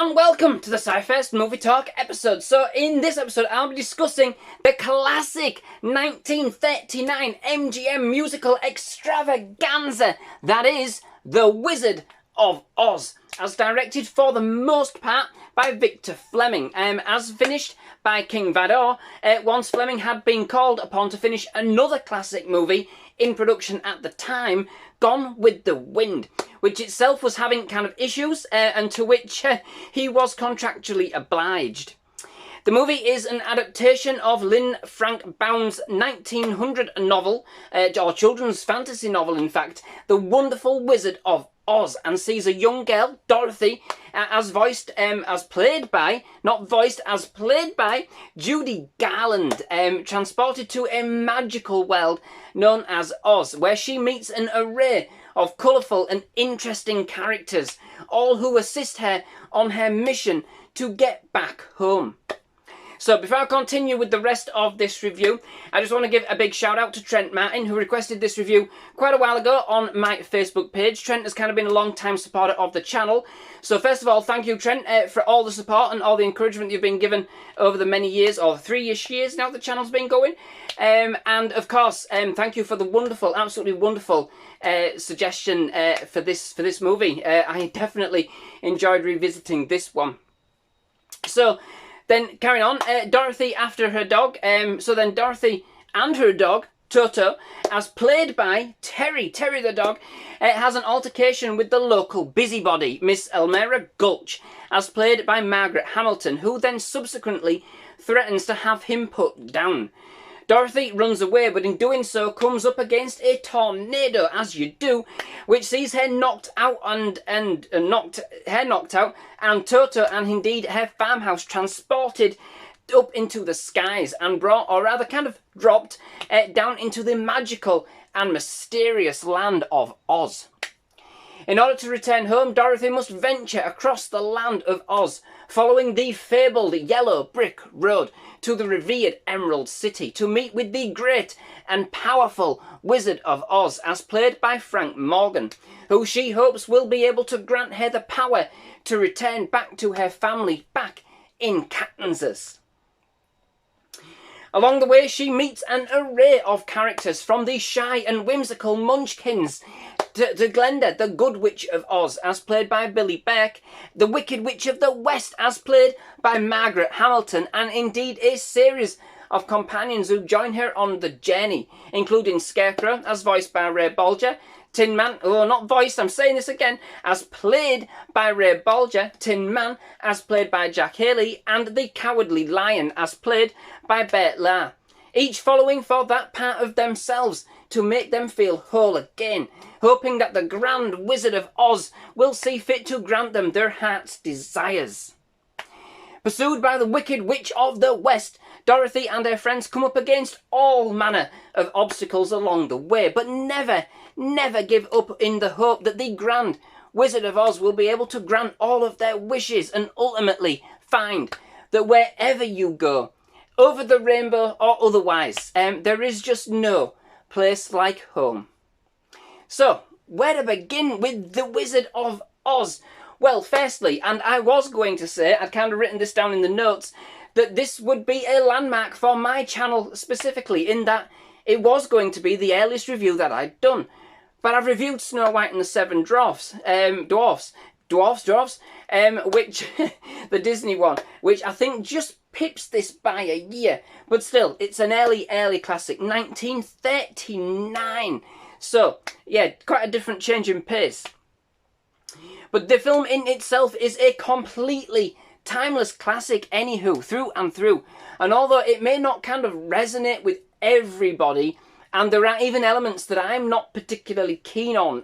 and welcome to the SciFirst MovieTalk episode. So in this episode I'll be discussing the classic 1939 MGM musical extravaganza that is The Wizard of Oz, as directed for the most part by Victor Fleming, as finished by King Vidor, once Fleming had been called upon to finish another classic movie in production at the time, Gone with the Wind, which itself was having kind of issues, and to which he was contractually obliged. The movie is an adaptation of Lynn Frank Baum's 1900 novel, or children's fantasy novel in fact, The Wonderful Wizard of Oz, and sees a young girl, Dorothy, as played by Judy Garland, transported to a magical world known as Oz, where she meets an array of colourful and interesting characters, all who assist her on her mission to get back home. So before I continue with the rest of this review, I just want to give a big shout out to Trent Martin, who requested this review quite a while ago on my Facebook page. Trent has kind of been a long time supporter of the channel. So first of all, thank you, Trent, for all the support and all the encouragement you've been given over the many years, or 3-ish years now the channel's been going. And of course, thank you for the wonderful, absolutely wonderful suggestion for this movie. I definitely enjoyed revisiting this one. So then, carrying on, Dorothy after her dog. So then Dorothy and her dog, Toto, as played by Terry the dog, has an altercation with the local busybody, Miss Elmira Gulch, as played by Margaret Hamilton, who then subsequently threatens to have him put down. Dorothy runs away, but in doing so comes up against a tornado, as you do, which sees her knocked out and Toto and indeed her farmhouse transported up into the skies and brought, or rather kind of dropped, down into the magical and mysterious land of Oz. In order to return home, Dorothy must venture across the land of Oz, following the fabled yellow brick road to the revered Emerald City, to meet with the great and powerful Wizard of Oz, as played by Frank Morgan, who she hopes will be able to grant her the power to return back to her family back in Kansas. Along the way, she meets an array of characters, from the shy and whimsical Munchkins to Glenda, the Good Witch of Oz, as played by Billie, Burke, the Wicked Witch of the West, as played by Margaret Hamilton, and indeed a series of companions who join her on the journey, including Scarecrow, as voiced by Ray Bolger, Tin Man, as played by Ray Bolger, Tin Man, as played by Jack Haley, and the Cowardly Lion, as played by Bert Lahr, each following for that part of themselves to make them feel whole again, hoping that the Grand Wizard of Oz will see fit to grant them their heart's desires. Pursued by the Wicked Witch of the West, Dorothy and her friends come up against all manner of obstacles along the way, but never give up in the hope that the Grand Wizard of Oz will be able to grant all of their wishes, and ultimately find that wherever you go, over the rainbow or otherwise, there is just no place like home. So, where to begin with The Wizard of Oz? Well, firstly, and I was going to say, I'd kind of written this down in the notes, that this would be a landmark for my channel specifically, in that it was going to be the earliest review that I'd done. But I've reviewed Snow White and the Seven Dwarfs, which, the Disney one, which I think just pips this by a year. But still, it's an early classic, 1939. So, yeah, quite a different change in pace. But the film in itself is a completely timeless classic anywho, through and through. And although it may not kind of resonate with everybody, and there are even elements that I'm not particularly keen on,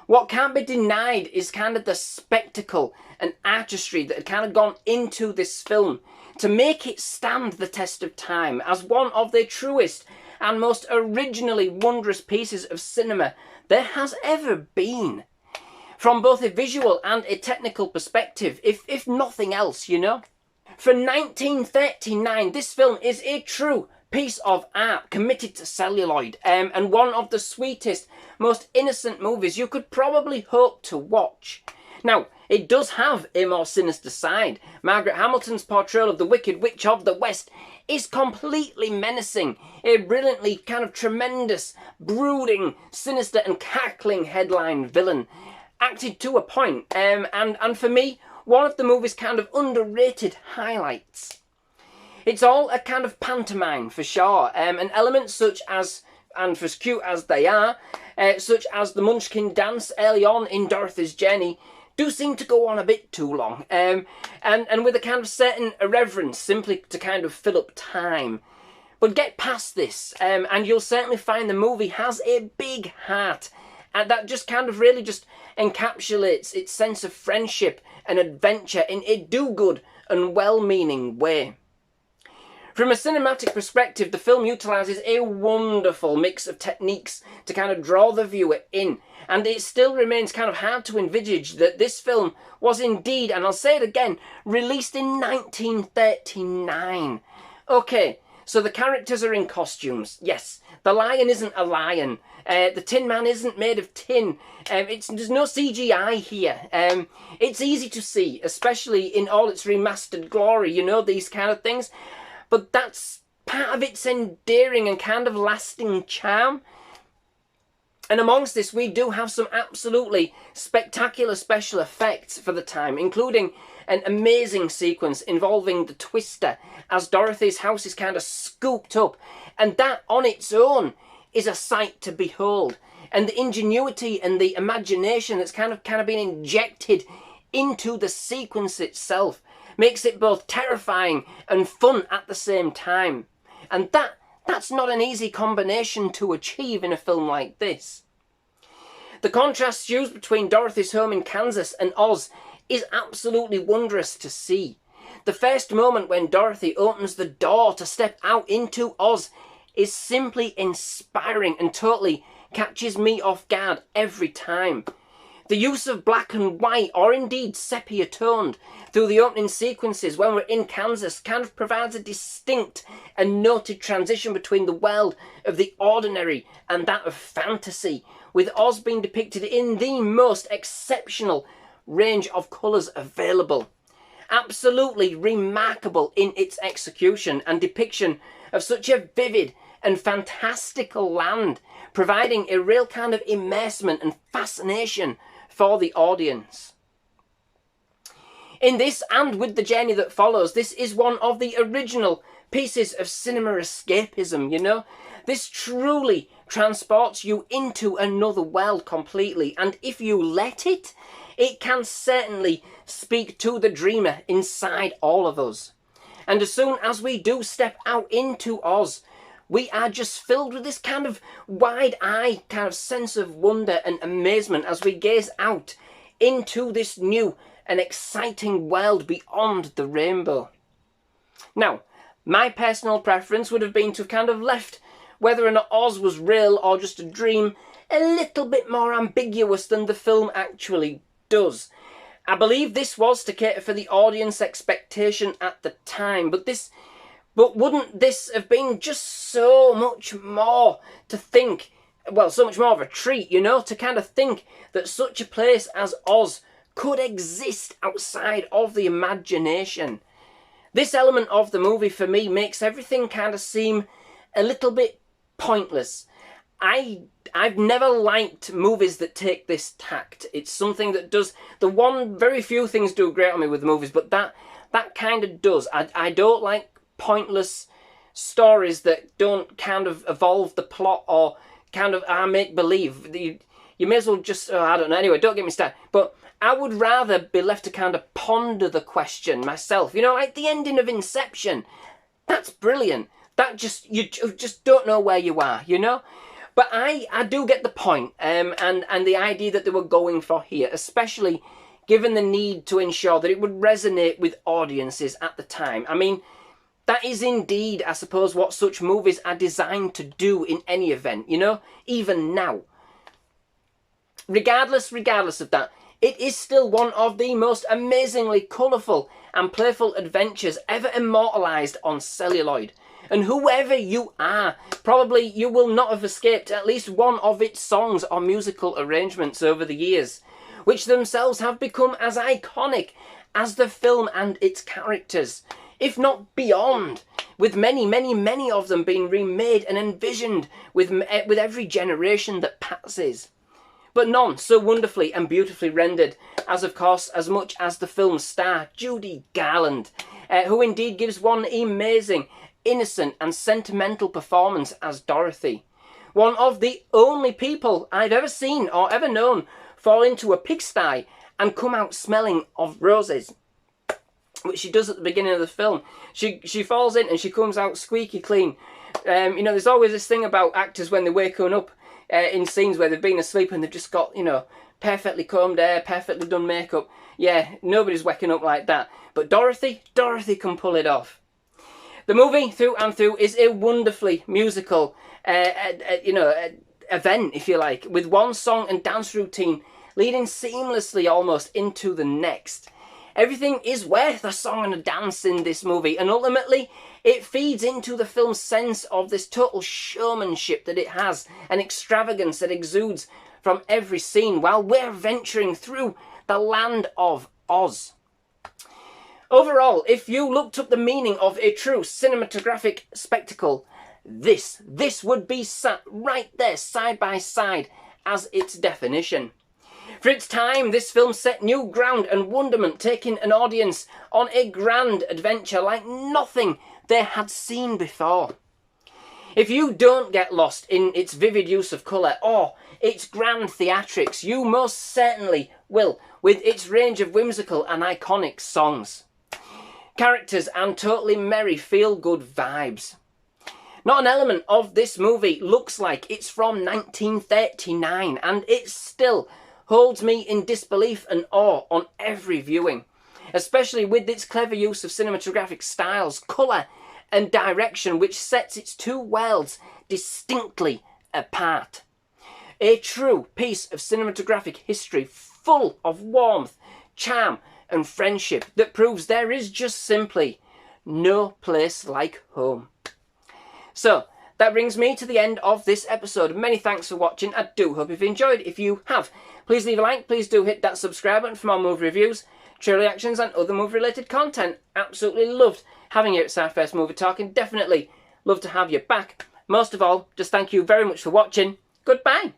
what can't be denied is kind of the spectacle and artistry that had kind of gone into this film to make it stand the test of time as one of the truest and most originally wondrous pieces of cinema there has ever been. From both a visual and a technical perspective, if nothing else, you know. For 1939, this film is a true piece of art committed to celluloid, and one of the sweetest, most innocent movies you could probably hope to watch. Now, It does have a more sinister side. Margaret Hamilton's portrayal of the Wicked Witch of the West is completely menacing. A brilliantly kind of tremendous, brooding, sinister and cackling headline villain. Acted to a point, and for me, one of the movie's kind of underrated highlights. It's all a kind of pantomime, for sure, and elements such as, and for as cute as they are, such as the Munchkin dance early on in Dorothy's journey, do seem to go on a bit too long, and with a kind of certain irreverence, simply to kind of fill up time. But get past this, and you'll certainly find the movie has a big heart, and that just kind of really just encapsulates its sense of friendship and adventure in a do-good and well-meaning way. From a cinematic perspective, the film utilises a wonderful mix of techniques to kind of draw the viewer in, and it still remains kind of hard to envisage that this film was indeed, and I'll say it again, released in 1939. Okay, so the characters are in costumes, yes. The lion isn't a lion. The Tin Man isn't made of tin. There's no CGI here. It's easy to see, especially in all its remastered glory, you know, these kind of things. But that's part of its endearing and kind of lasting charm. And amongst this, we do have some absolutely spectacular special effects for the time, including an amazing sequence involving the Twister as Dorothy's house is kind of scooped up. And that on its own is a sight to behold. And the ingenuity and the imagination that's kind of been injected into the sequence itself makes it both terrifying and fun at the same time. And that's not an easy combination to achieve in a film like this. The contrasts used between Dorothy's home in Kansas and Oz is absolutely wondrous to see. The first moment when Dorothy opens the door to step out into Oz is simply inspiring and totally catches me off guard every time. The use of black and white, or indeed sepia-toned, through the opening sequences when we're in Kansas kind of provides a distinct and noted transition between the world of the ordinary and that of fantasy, with Oz being depicted in the most exceptional range of colours available. Absolutely remarkable in its execution and depiction of such a vivid and fantastical land, providing a real kind of immersement and fascination for the audience. In this, and with the journey that follows, this is one of the original pieces of cinema escapism, you know? This truly transports you into another world completely, and if you let it, it can certainly speak to the dreamer inside all of us. And as soon as we do step out into Oz, we are just filled with this kind of wide-eyed kind of sense of wonder and amazement as we gaze out into this new and exciting world beyond the rainbow. Now, my personal preference would have been to have kind of left whether or not Oz was real or just a dream a little bit more ambiguous than the film actually does. I believe this was to cater for the audience expectation at the time, but wouldn't this have been just so much more to think, well, so much more of a treat, you know, to kind of think that such a place as Oz could exist outside of the imagination. This element of the movie, for me, makes everything kind of seem a little bit pointless. I've never liked movies that take this tact. It's something that does, very few things do great on me with movies, but that kind of does. I don't like pointless stories that don't kind of evolve the plot or kind of are make-believe. You may as well just, I don't know, anyway, don't get me started. But I would rather be left to kind of ponder the question myself. You know, like the ending of Inception. That's brilliant. That just, you just don't know where you are, you know? But I do get the point, and the idea that they were going for here, especially given the need to ensure that it would resonate with audiences at the time. I mean, that is indeed, I suppose, what such movies are designed to do in any event, you know, even now. Regardless of that, it is still one of the most amazingly colourful and playful adventures ever immortalised on celluloid. And whoever you are, probably you will not have escaped at least one of its songs or musical arrangements over the years. which themselves have become as iconic as the film and its characters, if not beyond, with many of them being remade and envisioned with every generation that passes. But none so wonderfully and beautifully rendered as, of course, as much as the film's star, Judy Garland, who indeed gives one amazing, innocent and sentimental performance as Dorothy. One of the only people I've ever seen or ever known fall into a pigsty and come out smelling of roses, which she does at the beginning of the film. She falls in and she comes out squeaky clean. You know, there's always this thing about actors when they're waking up in scenes where they've been asleep and they've just got, you know, perfectly combed hair, perfectly done makeup. Yeah, nobody's waking up like that. But Dorothy can pull it off. The movie, through and through, is a wonderfully musical, event, if you like, with one song and dance routine leading seamlessly almost into the next. Everything is worth a song and a dance in this movie, and ultimately it feeds into the film's sense of this total showmanship that it has, an extravagance that exudes from every scene while we're venturing through the land of Oz. Overall, if you looked up the meaning of a true cinematographic spectacle, this would be sat right there side by side as its definition. For its time, this film set new ground and wonderment, taking an audience on a grand adventure like nothing they had seen before. If you don't get lost in its vivid use of colour or its grand theatrics, you most certainly will with its range of whimsical and iconic songs, characters and totally merry feel-good vibes. Not an element of this movie looks like it's from 1939, and it still holds me in disbelief and awe on every viewing, especially with its clever use of cinematographic styles, colour and direction, which sets its two worlds distinctly apart. A true piece of cinematographic history full of warmth, charm and friendship that proves there is just simply no place like home. So, that brings me to the end of this episode. Many thanks for watching. I do hope you've enjoyed. If you have, please leave a like. Please do hit that subscribe button for more movie reviews, trailer reactions and other movie-related content. Absolutely loved having you at SciFirst MovieTalk and definitely love to have you back. Most of all, just thank you very much for watching. Goodbye.